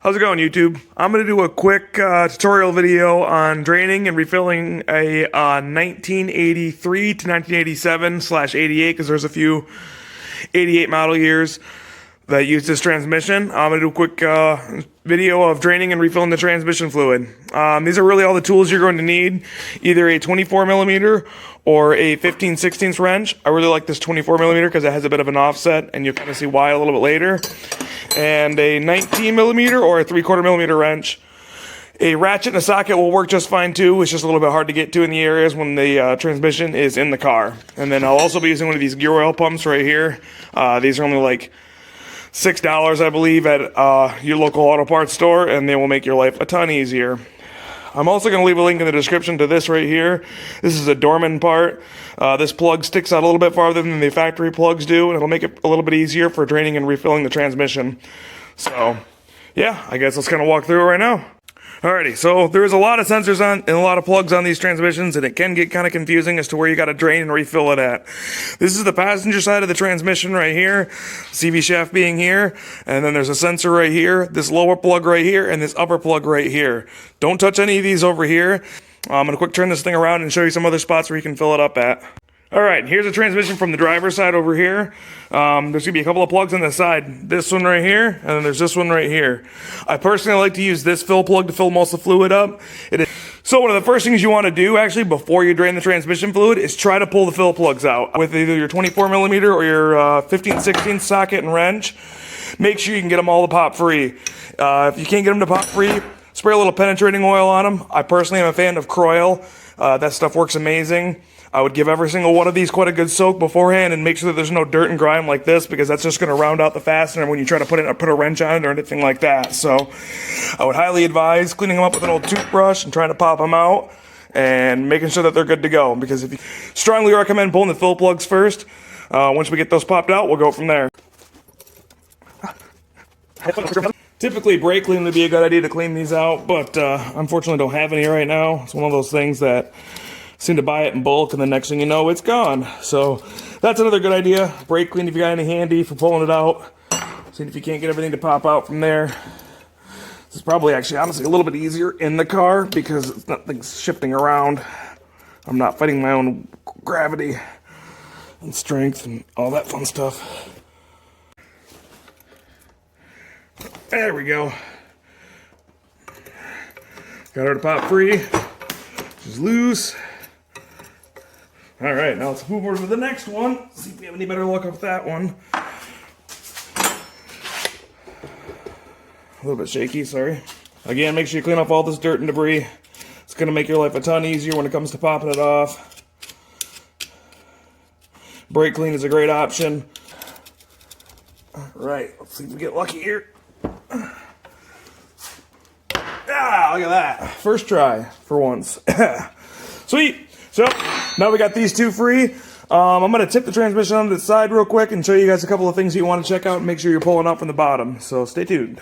How's it going, YouTube? I'm going to do a quick tutorial video on draining and refilling a 1983 to 1987/88, because there's a few 88 model years that use this transmission. I'm going to do a quick video of draining and refilling the transmission fluid. These are really all the tools you're going to need, either a 24 millimeter or a 15/16 wrench. I really like this 24 millimeter because it has a bit of an offset, and you'll kind of see why a little bit later. And a 19 millimeter or a 3/4 millimeter wrench. A ratchet and a socket will work just fine too. It's just a little bit hard to get to in the areas when the transmission is in the car. And then I'll also be using one of these gear oil pumps right here. These are only like $6, I believe, at your local auto parts store, and they will make your life a ton easier. I'm also going to leave a link in the description to this right here. This is a Dorman part. This plug sticks out a little bit farther than the factory plugs do, and it'll make it a little bit easier for draining and refilling the transmission. So, yeah, I guess let's kind of walk through it right now. Alrighty, so there's a lot of sensors on and a lot of plugs on these transmissions, and it can get kind of confusing as to where you got to drain and refill it at. This is the passenger side of the transmission right here, CV shaft being here, and then there's a sensor right here, this lower plug right here, and this upper plug right here. Don't touch any of these over here. I'm going to quick turn this thing around and show you some other spots where you can fill it up at. Alright, here's a transmission from the driver's side over here. There's going to be a couple of plugs on the side. This one right here, and then there's this one right here. I personally like to use this fill plug to fill most of the fluid up. So one of the first things you want to do, actually, before you drain the transmission fluid, is try to pull the fill plugs out. With either your 24 millimeter or your 15/16 socket and wrench, make sure you can get them all to pop free. If you can't get them to pop free, spray a little penetrating oil on them. I personally am a fan of Croil. That stuff works amazing. I would give every single one of these quite a good soak beforehand and make sure that there's no dirt and grime like this, because that's just going to round out the fastener when you try to put a wrench on it or anything like that. So I would highly advise cleaning them up with an old toothbrush and trying to pop them out and making sure that they're good to go, because if you strongly recommend pulling the fill plugs first. Once we get those popped out, we'll go from there. Typically, brake clean would be a good idea to clean these out, but unfortunately don't have any right now. It's one of those things that seem to buy it in bulk, and the next thing you know, it's gone. So that's another good idea. Brake clean if you got any handy for pulling it out. See if you can't get everything to pop out from there. This is probably actually honestly a little bit easier in the car because nothing's shifting around. I'm not fighting my own gravity and strength and all that fun stuff. There we go. Got her to pop free. She's loose. Alright, now let's move over to the next one. See if we have any better luck with that one. A little bit shaky, sorry. Again, make sure you clean off all this dirt and debris. It's going to make your life a ton easier when it comes to popping it off. Brake clean is a great option. Alright, let's see if we get lucky here. Ah, look at that. First try for once. Sweet. So, now we got these two free. I'm going to tip the transmission onto the side real quick and show you guys a couple of things you want to check out and make sure you're pulling out from the bottom. So, stay tuned.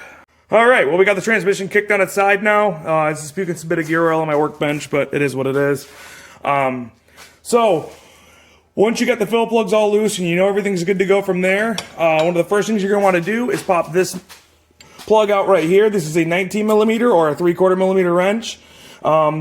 Alright, well, we got the transmission kicked on its side now. It's just puking a bit of gear oil on my workbench, but it is what it is. So, once you got the fill plugs all loose and you know everything's good to go from there, one of the first things you're going to want to do is pop this plug out right here. This is a 19 millimeter or a 3/4 millimeter wrench.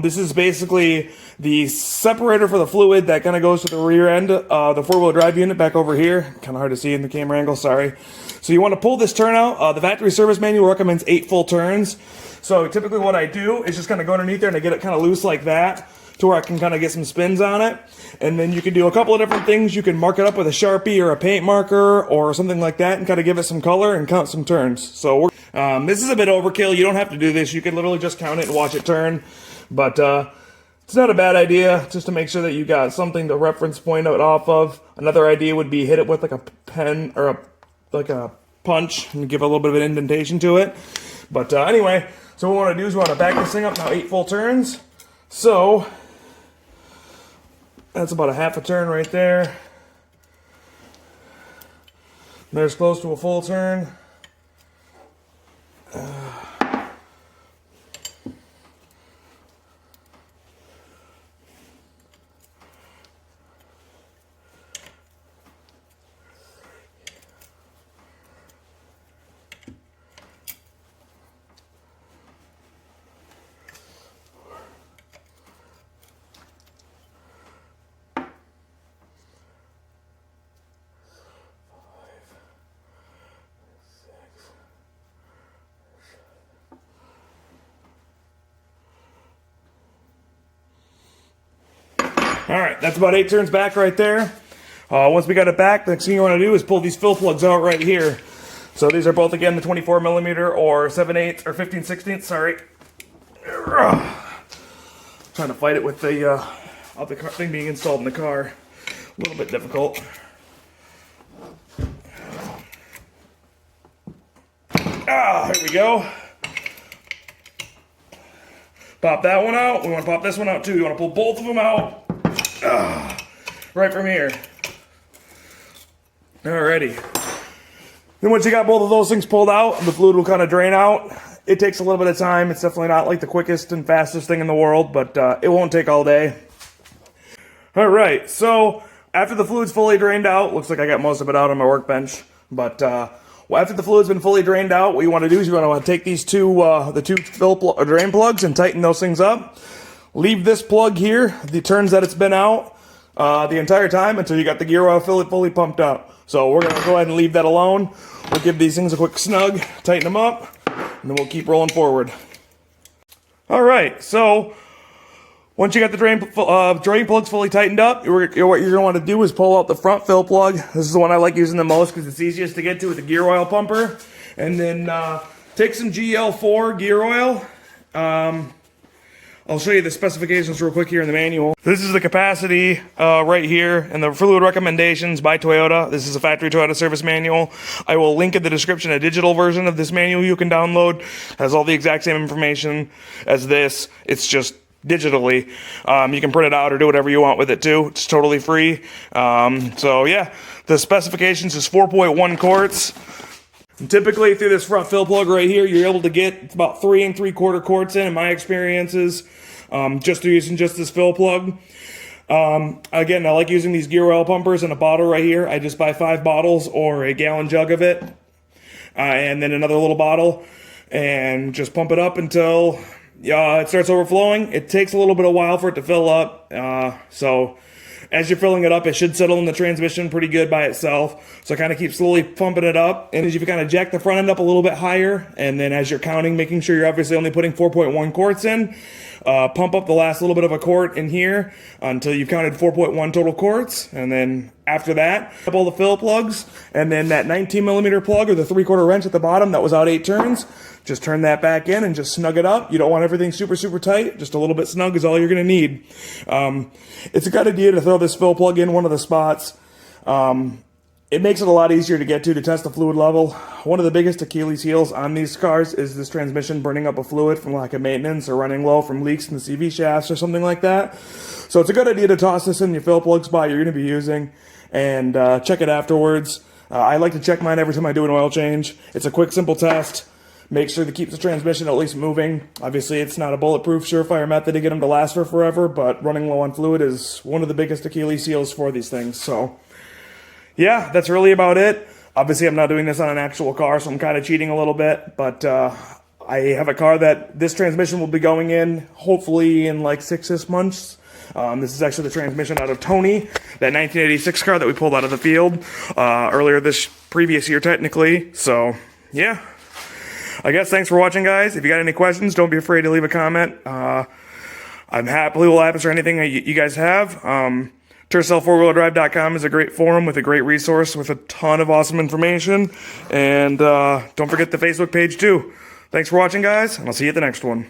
This is basically the separator for the fluid that kind of goes to the rear end of the four-wheel drive unit back over here. Kind of hard to see in the camera angle, sorry. So you want to pull this turn out. The factory service manual recommends 8 full turns. So typically what I do is just kind of go underneath there and I get it kind of loose like that to where I can kind of get some spins on it. And then you can do a couple of different things. You can mark it up with a Sharpie or a paint marker or something like that and kind of give it some color and count some turns. So this is a bit overkill. You don't have to do this. You can literally just count it and watch it turn. But it's not a bad idea just to make sure that you got something to reference point it off of. Another idea would be hit it with like a pen or like a punch and give a little bit of an indentation to it. But anyway, so what we want to do is we want to back this thing up now 8 full turns. So that's about a half a turn right there. There's close to a full turn. All right, that's about 8 turns back right there. Once we got it back, the next thing you want to do is pull these fill plugs out right here. So these are both, again, the 24 millimeter or 7/8 or 15/16, sorry. Trying to fight it with the other thing being installed in the car. A little bit difficult. Here we go. Pop that one out. We want to pop this one out too. You want to pull both of them out. Right from here. Alrighty. Then once you got both of those things pulled out, the fluid will kind of drain out. It takes a little bit of time. It's definitely not like the quickest and fastest thing in the world, but it won't take all day. Alright, so after the fluid's fully drained out, looks like I got most of it out on my workbench, but after the fluid's been fully drained out, what you want to do is you want to take these two drain plugs and tighten those things up. Leave this plug here, the turns that it's been out, the entire time until you got the gear oil fully pumped up. So we're going to go ahead and leave that alone. We'll give these things a quick snug, tighten them up, and then we'll keep rolling forward. Alright, so once you got the drain plugs fully tightened up, what you're going to want to do is pull out the front fill plug. This is the one I like using the most because it's easiest to get to with the gear oil pumper. And then take some GL4 gear oil. I'll show you the specifications real quick here in the manual. This is the capacity right here and the fluid recommendations by Toyota. This is a factory Toyota service manual. I will link in the description a digital version of this manual you can download. It has all the exact same information as this. It's just digitally. You can print it out or do whatever you want with it too. It's totally free. So yeah, the specifications is 4.1 quarts. And typically through this front fill plug right here, you're able to get about 3 3/4 quarts in my experiences, just through using just this fill plug. Again, I like using these gear oil pumpers in a bottle right here. I just buy 5 bottles or a gallon jug of it, and then another little bottle, and just pump it up until it starts overflowing. It takes a little bit of while for it to fill up, so as you're filling it up, it should settle in the transmission pretty good by itself. So kind of keep slowly pumping it up. And as you kind of jack the front end up a little bit higher, and then as you're counting, making sure you're obviously only putting 4.1 quarts in, pump up the last little bit of a quart in here until you've counted 4.1 total quarts. And then after that, up all the fill plugs, and then that 19 millimeter plug or the 3/4 wrench at the bottom that was out 8 turns, just turn that back in and just snug it up. You don't want everything super, super tight. Just a little bit snug is all you're going to need. It's a good idea to throw this fill plug in one of the spots. It makes it a lot easier to get to test the fluid level. One of the biggest Achilles heels on these cars is this transmission burning up a fluid from lack of maintenance or running low from leaks in the CV shafts or something like that. So it's a good idea to toss this in your fill plug spot you're going to be using and check it afterwards. I like to check mine every time I do an oil change. It's a quick, simple test. Make sure to keep the transmission at least moving. Obviously, it's not a bulletproof, surefire method to get them to last for forever, but running low on fluid is one of the biggest Achilles heels for these things. So, yeah, that's really about it. Obviously, I'm not doing this on an actual car, so I'm kind of cheating a little bit, but I have a car that this transmission will be going in, hopefully in like 6 months. This is actually the transmission out of Tony, that 1986 car that we pulled out of the field earlier this previous year, technically. So, yeah. I guess thanks for watching, guys. If you got any questions, don't be afraid to leave a comment. I'm happily will answer anything you guys have. Tercel4wheeldrive.com is a great forum with a great resource with a ton of awesome information. And don't forget the Facebook page, too. Thanks for watching, guys, and I'll see you at the next one.